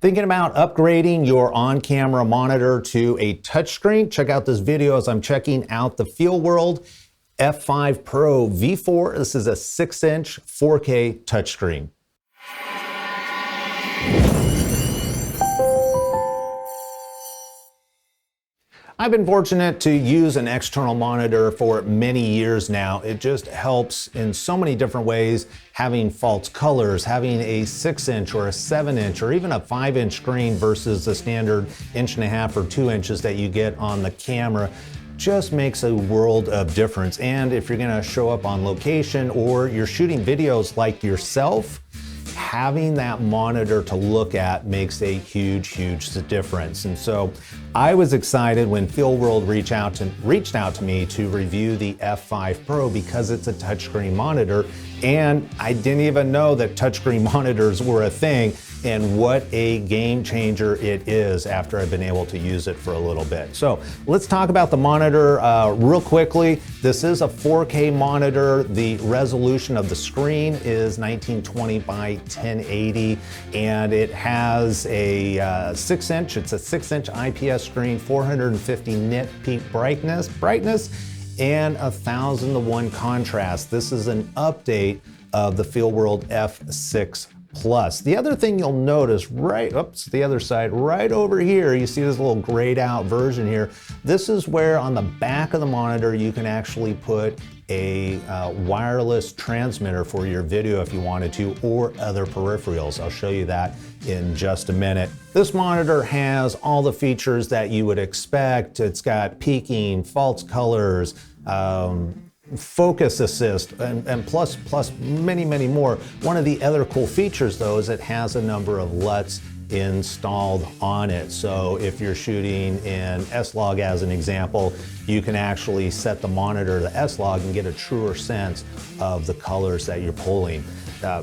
Thinking about upgrading your on-camera monitor to a touchscreen? Check out this video as I'm checking out the Feelworld F5 Pro V4. This is a 6-inch 4K touchscreen. I've been fortunate to use an external monitor for many years now. It just helps in so many different ways, having false colors, having a 6-inch or a 7-inch or even a 5-inch screen versus the standard 1.5 or 2 inches that you get on the camera just makes a world of difference. And if you're gonna show up on location or you're shooting videos like yourself, having that monitor to look at makes a huge difference. And so I was excited when Feelworld reached out to me to review the F5 Pro because it's a touchscreen monitor, and I didn't even know that touchscreen monitors were a thing, and what a game changer it is after I've been able to use it for a little bit. So let's talk about the monitor real quickly. This is a 4K monitor. The resolution of the screen is 1920 by 1080, and it has a 6-inch. It's a 6-inch IPS screen, 450 nit peak brightness, and 1000:1 contrast. This is an update of the Feelworld F6 Plus. The other thing you'll notice the other side, right over here, you see this little grayed out version here. This is where on the back of the monitor you can actually put a wireless transmitter for your video if you wanted to, or other peripherals. I'll show you that in just a minute. This monitor has all the features that you would expect. It's got peaking, false colors, focus assist, and plus many more. One of the other cool features though is it has a number of LUTs installed on it. So if you're shooting in S-Log as an example, you can actually set the monitor to S-Log and get a truer sense of the colors that you're pulling.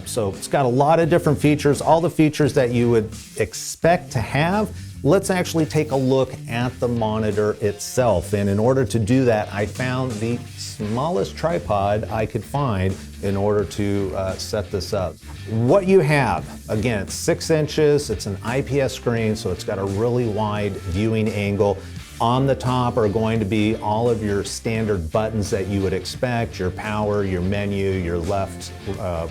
So it's got a lot of different features, all the features that you would expect to have. Let's actually take a look at the monitor itself. And in order to do that, I found the smallest tripod I could find in order to set this up. What you have, again, it's 6 inches, it's an IPS screen, so it's got a really wide viewing angle. On the top are going to be all of your standard buttons that you would expect, your power, your menu, your left,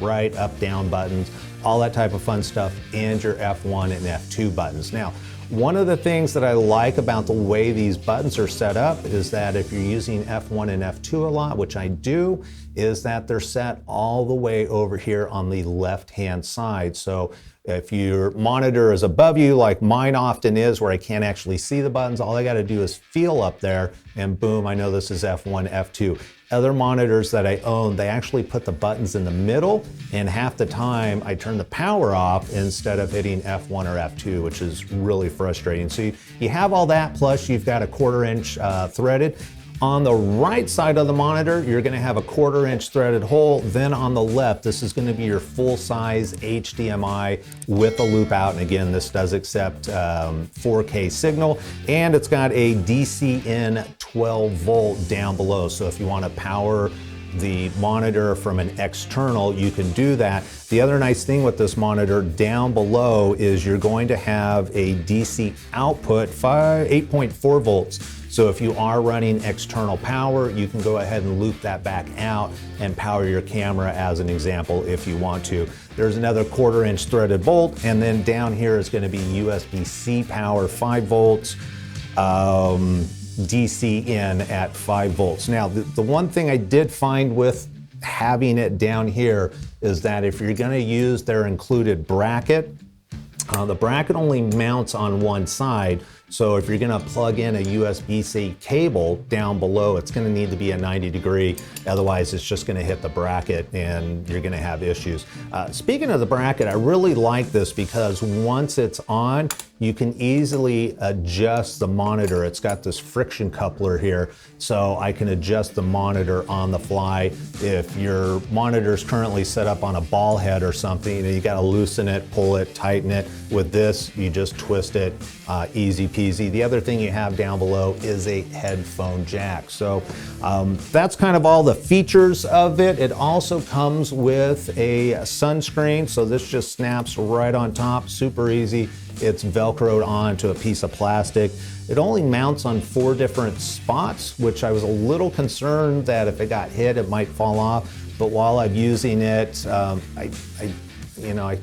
right, up, down buttons, all that type of fun stuff, and your F1 and F2 buttons. Now, one of the things that I like about the way these buttons are set up is that if you're using F1 and F2 a lot, which I do, is that they're set all the way over here on the left-hand side. So if your monitor is above you, like mine often is, where I can't actually see the buttons, all I gotta do is feel up there and boom, I know this is F1, F2. Other monitors that I own, they actually put the buttons in the middle, and half the time I turn the power off instead of hitting F1 or F2, which is really frustrating. So you have all that, plus you've got a 1/4 inch threaded. On the right side of the monitor, you're gonna have a 1/4 inch threaded hole. Then on the left, this is gonna be your full-size HDMI with a loop out. And again, this does accept 4K signal. And it's got a DC-in 12 volt down below. So if you wanna power the monitor from an external, you can do that. The other nice thing with this monitor down below is you're going to have a DC output, 8.4 volts. So if you are running external power, you can go ahead and loop that back out and power your camera as an example if you want to. There's another 1/4 inch threaded bolt, and then down here is going to be USB-C power, 5 volts, DC in at 5 volts. Now, the one thing I did find with having it down here is that if you're going to use their included bracket, the bracket only mounts on one side. So if you're gonna plug in a USB-C cable down below, it's gonna need to be a 90-degree, otherwise it's just gonna hit the bracket and you're gonna have issues. Speaking of the bracket, I really like this because once it's on, you can easily adjust the monitor. It's got this friction coupler here, so I can adjust the monitor on the fly. If your monitor is currently set up on a ball head or something, you gotta loosen it, pull it, tighten it. With this, you just twist it, easy peasy. The other thing you have down below is a headphone jack. So that's kind of all the features of it. It also comes with a sunscreen, so this just snaps right on top, super easy. It's Velcroed onto a piece of plastic. It only mounts on 4 different spots, which I was a little concerned that if it got hit, it might fall off. But while I'm using it, I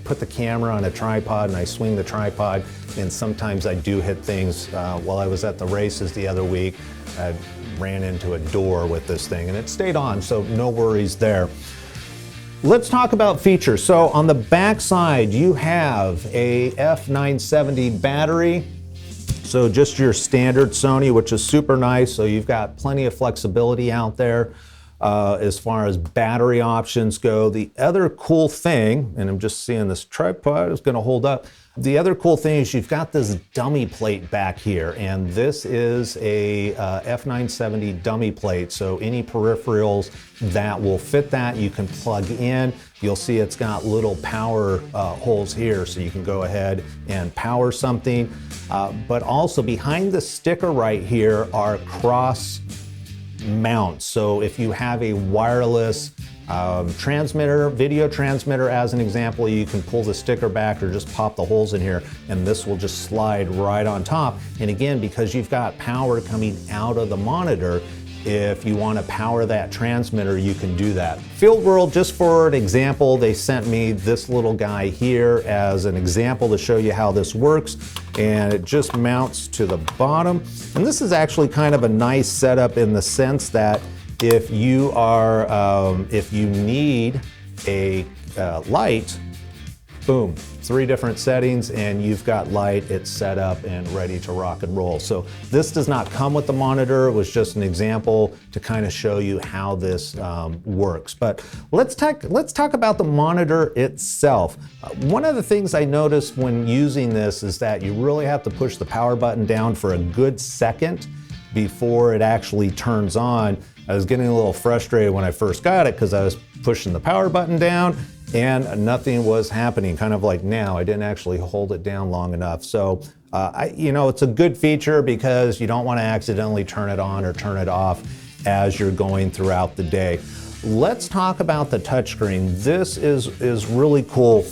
put the camera on a tripod and I swing the tripod, and sometimes I do hit things. While I was at the races the other week, I ran into a door with this thing and it stayed on, so no worries there. Let's talk about features. So on the back side, you have a F970 battery. So just your standard Sony, which is super nice. So you've got plenty of flexibility out there as far as battery options go. The other cool thing, and I'm just seeing this tripod is gonna hold up. The other cool thing is you've got this dummy plate back here, and this is a F970 dummy plate. So any peripherals that will fit that, you can plug in. You'll see it's got little power holes here, so you can go ahead and power something. But also behind the sticker right here are cross mounts. So if you have a wireless transmitter, video transmitter as an example, you can pull the sticker back or just pop the holes in here and this will just slide right on top. And again, because you've got power coming out of the monitor, if you want to power that transmitter, you can do that. Feelworld, just for an example, they sent me this little guy here as an example to show you how this works. And it just mounts to the bottom. And this is actually kind of a nice setup in the sense that if you need a light, boom, 3 different settings and you've got light, it's set up and ready to rock and roll. So this does not come with the monitor. It was just an example to kind of show you how this works. But let's talk about the monitor itself. One of the things I noticed when using this is that you really have to push the power button down for a good second before it actually turns on. I was getting a little frustrated when I first got it because I was pushing the power button down and nothing was happening, kind of like now. I didn't actually hold it down long enough. So, it's a good feature because you don't want to accidentally turn it on or turn it off as you're going throughout the day. Let's talk about the touchscreen. This is really cool.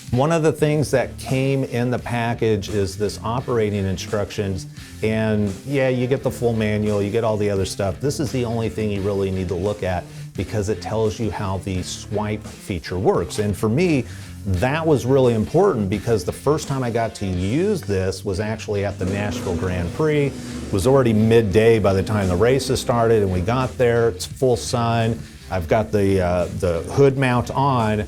One of the things that came in the package is this operating instructions, and yeah, you get the full manual, you get all the other stuff. This is the only thing you really need to look at because it tells you how the swipe feature works. And for me, that was really important because the first time I got to use this was actually at the Nashville Grand Prix. It was already midday by the time the races started and we got there. It's full sun. I've got the hood mount on.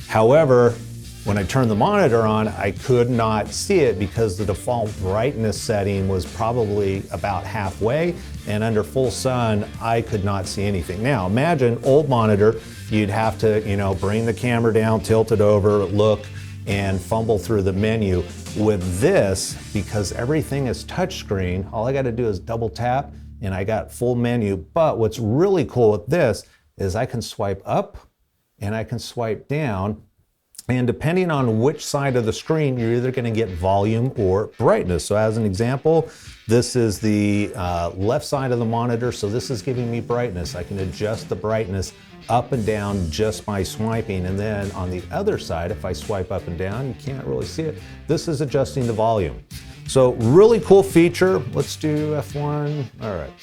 However, when I turned the monitor on, I could not see it because the default brightness setting was probably about halfway, and under full sun, I could not see anything. Now, imagine old monitor, you'd have to, bring the camera down, tilt it over, look, and fumble through the menu. With this, because everything is touchscreen, all I gotta do is double tap, and I got full menu. But what's really cool with this is I can swipe up, and I can swipe down, and depending on which side of the screen, you're either going to get volume or brightness. So as an example, this is the left side of the monitor, so this is giving me brightness. I can adjust the brightness up and down just by swiping. And then on the other side, if I swipe up and down, you can't really see it. This is adjusting the volume. So really cool feature. Let's do F1. All right.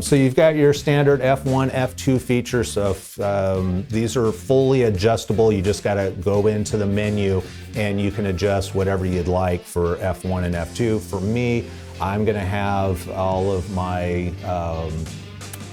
So you've got your standard F1, F2 features. So these are fully adjustable. You just got to go into the menu and you can adjust whatever you'd like for F1 and F2. For me, I'm going to have all of my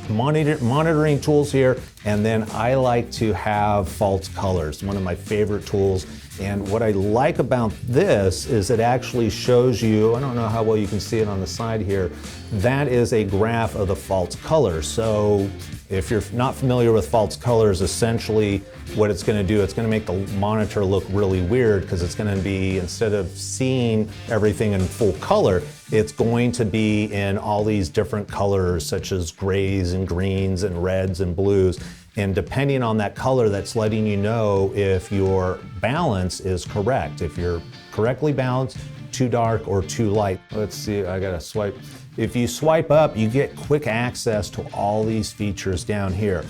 monitoring tools here, and then I like to have false colors, one of my favorite tools. And what I like about this is it actually shows you, I don't know how well you can see it on the side here, that is a graph of the false colors. So if you're not familiar with false colors, essentially what it's going to do, it's going to make the monitor look really weird because it's going to be, instead of seeing everything in full color, it's going to be in all these different colors such as grays and greens and reds and blues. And depending on that color, that's letting you know if your balance is correct. If you're correctly balanced, too dark or too light. Let's see, I gotta swipe. If you swipe up, you get quick access to all these features down here.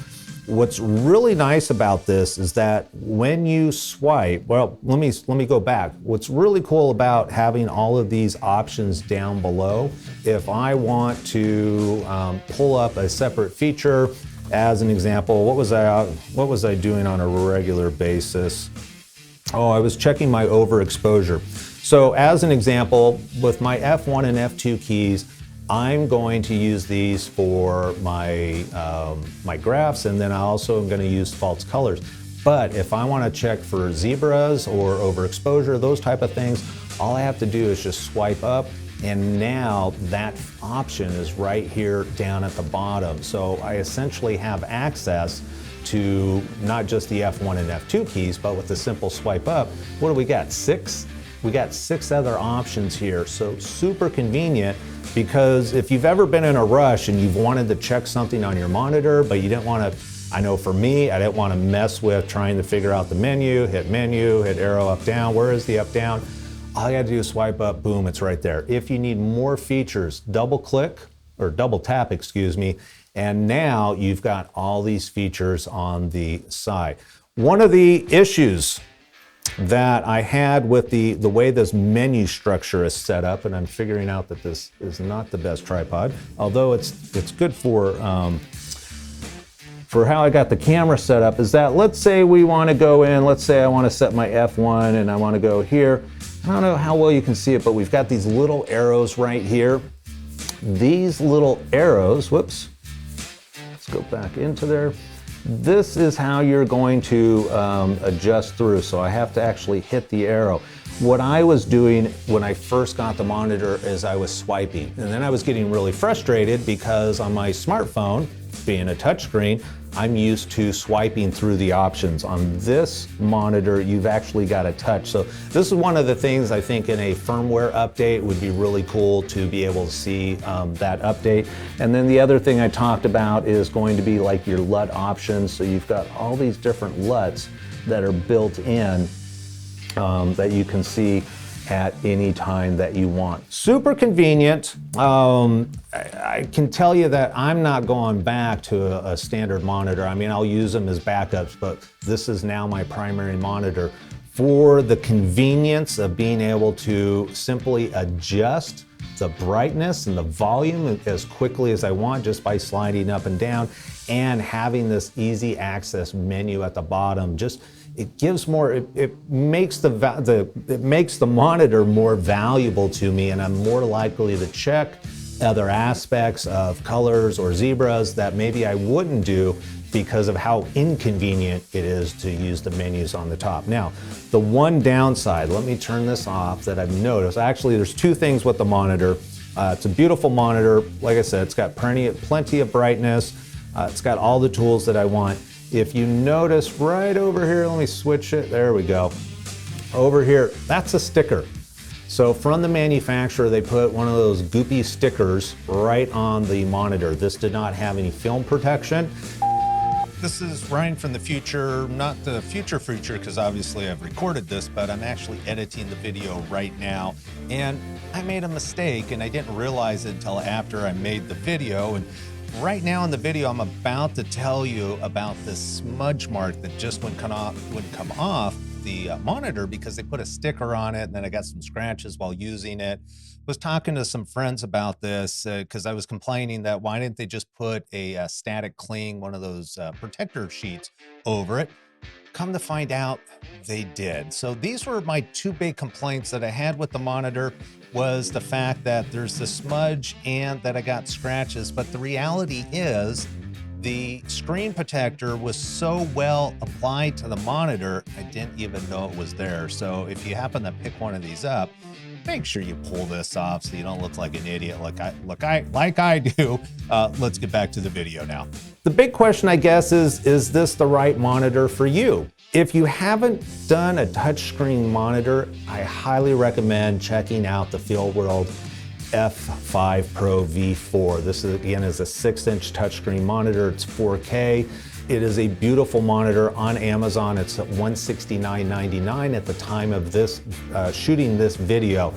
What's really nice about this is that when you swipe, well, let me go back. What's really cool about having all of these options down below, if I want to pull up a separate feature, as an example, what was I doing on a regular basis? Oh, I was checking my overexposure. So as an example, with my F1 and F2 keys, I'm going to use these for my, my graphs, and then I also am going to use false colors. But if I want to check for zebras or overexposure, those type of things, all I have to do is just swipe up, and now that option is right here down at the bottom. So I essentially have access to not just the F1 and F2 keys, but with a simple swipe up, what do we got? Six? We got 6 other options here. So super convenient, because if you've ever been in a rush and you've wanted to check something on your monitor, but you didn't want to, I know for me, I didn't want to mess with trying to figure out the menu, hit arrow up, down. Where is the up, down? All you got to do is swipe up, boom, it's right there. If you need more features, double click, or double tap, excuse me, and now you've got all these features on the side. One of the issues that I had with the way this menu structure is set up, and I'm figuring out that this is not the best tripod, although it's good for how I got the camera set up, is that let's say we want to go in, let's say I want to set my F1 and I want to go here. I don't know how well you can see it, but we've got these little arrows right here. These little arrows, whoops, let's go back into there. This is how you're going to adjust through. So I have to actually hit the arrow. What I was doing when I first got the monitor is I was swiping, and then I was getting really frustrated because on my smartphone, being a touchscreen, I'm used to swiping through the options. On this monitor, you've actually got to touch. So this is one of the things I think in a firmware update would be really cool to be able to see that update. And then the other thing I talked about is going to be like your LUT options. So you've got all these different LUTs that are built in that you can see at any time that you want. Super convenient. I can tell you that I'm not going back to a standard monitor. I mean, I'll use them as backups, but this is now my primary monitor for the convenience of being able to simply adjust the brightness and the volume as quickly as I want just by sliding up and down, and having this easy access menu at the bottom. Just it gives more, it makes the monitor more valuable to me, and I'm more likely to check other aspects of colors or zebras that maybe I wouldn't do because of how inconvenient it is to use the menus on the top. Now, the one downside, let me turn this off, that I've noticed, actually there's 2 things with the monitor. It's a beautiful monitor. Like I said, it's got plenty of brightness. It's got all the tools that I want. If you notice right over here, let me switch it, there we go. Over here, that's a sticker. So from the manufacturer, they put one of those goopy stickers right on the monitor. This did not have any film protection. This is Ryan from the future, not the future because obviously I've recorded this, but I'm actually editing the video right now. And I made a mistake and I didn't realize it until after I made the video. And right now in the video, I'm about to tell you about this smudge mark that just wouldn't come off the monitor because they put a sticker on it, and then I got some scratches while using it. Was talking to some friends about this because I was complaining that why didn't they just put a static cling, one of those protector sheets over it. Come to find out, they did. So these were my 2 big complaints that I had with the monitor, was the fact that there's the smudge and that I got scratches. But the reality is the screen protector was so well applied to the monitor, I didn't even know it was there. So if you happen to pick one of these up, make sure you pull this off so you don't look like an idiot like I do. Let's get back to the video now. The big question, I guess, is this the right monitor for you? If you haven't done a touchscreen monitor, I highly recommend checking out the Feelworld F5 Pro V4. This is, again, is a 6-inch touchscreen monitor. It's 4K. It is a beautiful monitor. On Amazon, it's at $169.99 at the time of this shooting this video.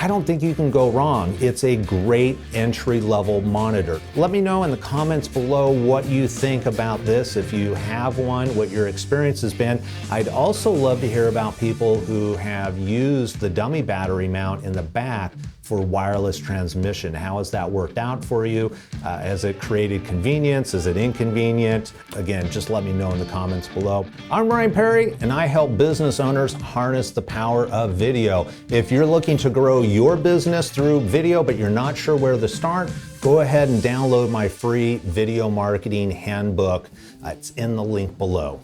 I don't think you can go wrong. It's a great entry-level monitor. Let me know in the comments below what you think about this, if you have one, what your experience has been. I'd also love to hear about people who have used the dummy battery mount in the back for wireless transmission. How has that worked out for you? Has it created convenience? Is it inconvenient? Again, just let me know in the comments below. I'm Ryan Perry, and I help business owners harness the power of video. If you're looking to grow your business through video, but you're not sure where to start, go ahead and download my free video marketing handbook. It's in the link below.